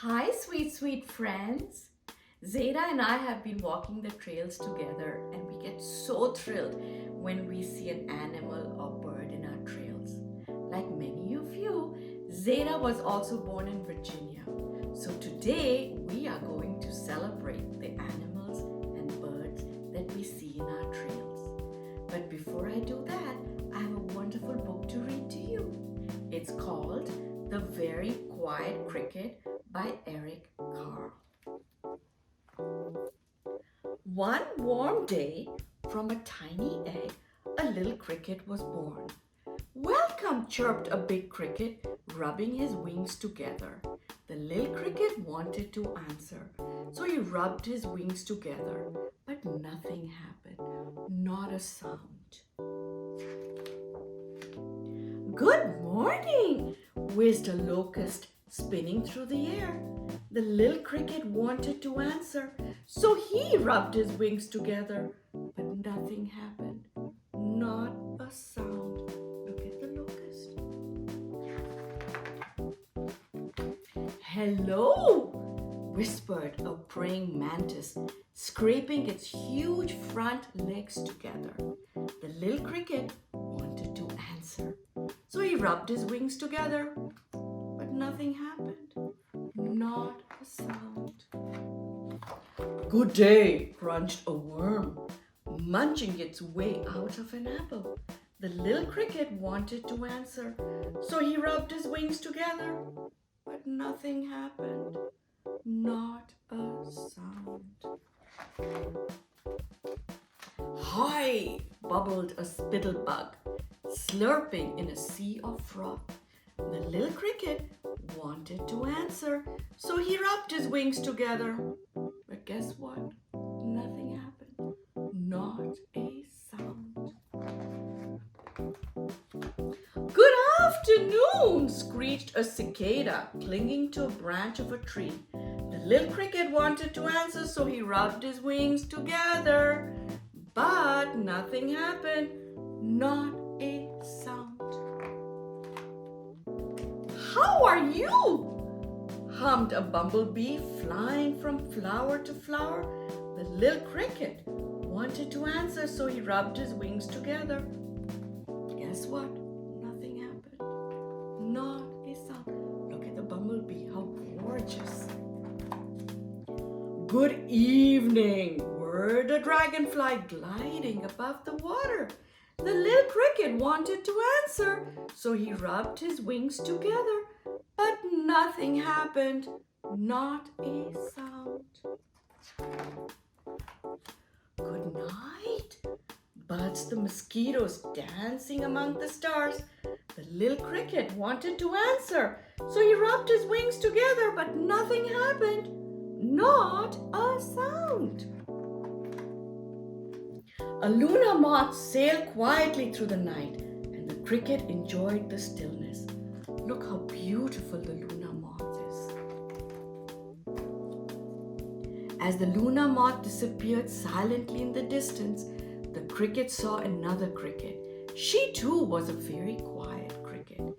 Hi, sweet friends. Zeta and I have been walking the trails together, and we get so thrilled when we see an animal or bird in our trails. Like many of you, Zeta was also born in Virginia. So today we are going to celebrate the animals and birds that we see in our trails. But before I do that, I have a wonderful book to read to you. It's called The Very Quiet Cricket by Eric Carle. One warm day, from a tiny egg, a little cricket was born. "Welcome," chirped a big cricket, rubbing his wings together. The little cricket wanted to answer, so he rubbed his wings together, but nothing happened, not a sound. "Good morning," whizzed a locust, spinning through the air. The little cricket wanted to answer, so he rubbed his wings together, but nothing happened, not a sound. Look at the locust. "Hello," whispered a praying mantis, scraping its huge front legs together. The little cricket wanted to answer, so he rubbed his wings together, but nothing happened, not a sound. "Good day," crunched a worm, munching its way out of an apple. The little cricket wanted to answer, so he rubbed his wings together, but nothing happened, not a sound. "Hi," bubbled a spittlebug, slurping in a sea of froth. The little cricket wanted to answer, so he rubbed his wings together. But guess what? Nothing happened. Not a sound. "Good afternoon," screeched a cicada, clinging to a branch of a tree. The little cricket wanted to answer, so he rubbed his wings together. But nothing happened. Not a sound. "How are you?" hummed a bumblebee, flying from flower to flower. The little cricket wanted to answer, so he rubbed his wings together. Guess what? Nothing happened. Not a sound. Look at the bumblebee, how gorgeous. "Good evening," whirred a dragonfly, gliding above the water. The little cricket wanted to answer, so he rubbed his wings together, but nothing happened, not a sound. "Good night," buzzed the mosquitoes, dancing among the stars. The little cricket wanted to answer, so he rubbed his wings together, but nothing happened, not a sound. A Luna moth sailed quietly through the night, and the cricket enjoyed the stillness. Look how beautiful the Luna moth is. As the Luna moth disappeared silently in the distance, the cricket saw another cricket. She too was a very quiet cricket.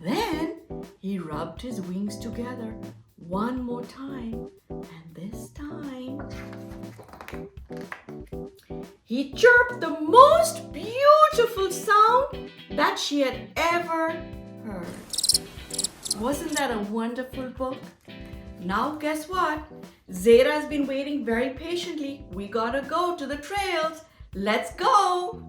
Then he rubbed his wings together one more time, and this time he chirped the most beautiful sound that she had ever heard. Wasn't that a wonderful book? Now guess what? Zeta has been waiting very patiently. We gotta go to the trails. Let's go!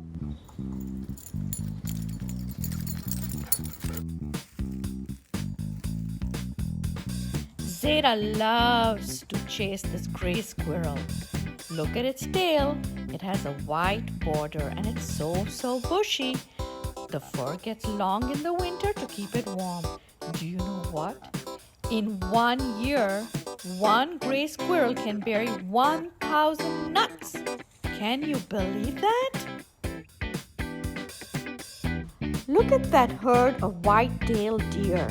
Zeta loves to chase this gray squirrel. Look at its tail. It has a white border and it's so bushy. The fur gets long in the winter to keep it warm. Do you know what? In 1 year, one gray squirrel can bury 1,000 nuts. Can you believe that? Look at that herd of white-tailed deer.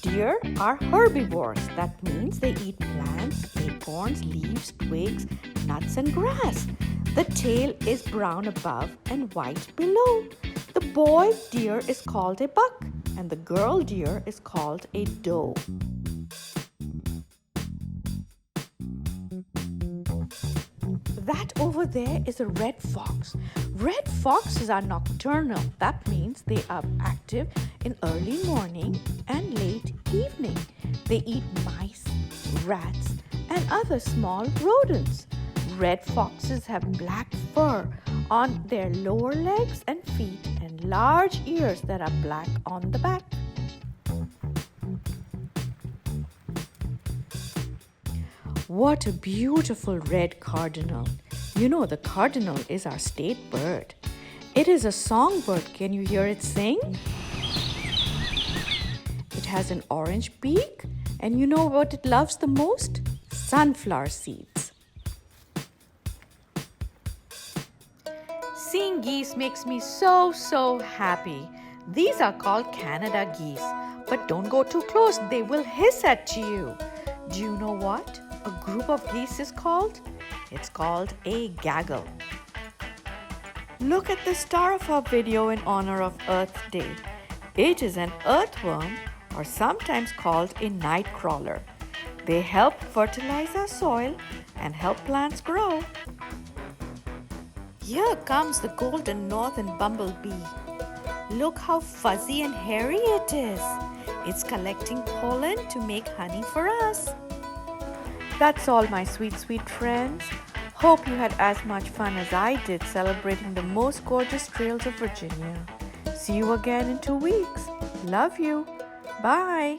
Deer are herbivores. That means they eat plants, acorns, leaves, twigs, nuts, and grass. The tail is brown above and white below. The boy deer is called a buck, and the girl deer is called a doe. That over there is a red fox. Red foxes are nocturnal. That means they are active in early morning and late evening. They eat mice, rats, and other small rodents. Red foxes have black fur on their lower legs and feet and large ears that are black on the back. What a beautiful red cardinal. You know, the cardinal is our state bird. It is a songbird. Can you hear it sing? It has an orange beak, and you know what it loves the most? Sunflower seeds. Seeing geese makes me so happy. These are called Canada geese, but don't go too close. They will hiss at you. Do you know what a group of geese is called? It's called a gaggle. Look at the star of our video in honor of Earth Day. It is an earthworm, or sometimes called a night crawler. They help fertilize our soil and help plants grow. Here comes the golden northern bumblebee. Look how fuzzy and hairy it is. It's collecting pollen to make honey for us. That's all, my sweet friends. Hope you had as much fun as I did celebrating the most gorgeous trails of Virginia. See you again in 2 weeks. Love you. Bye.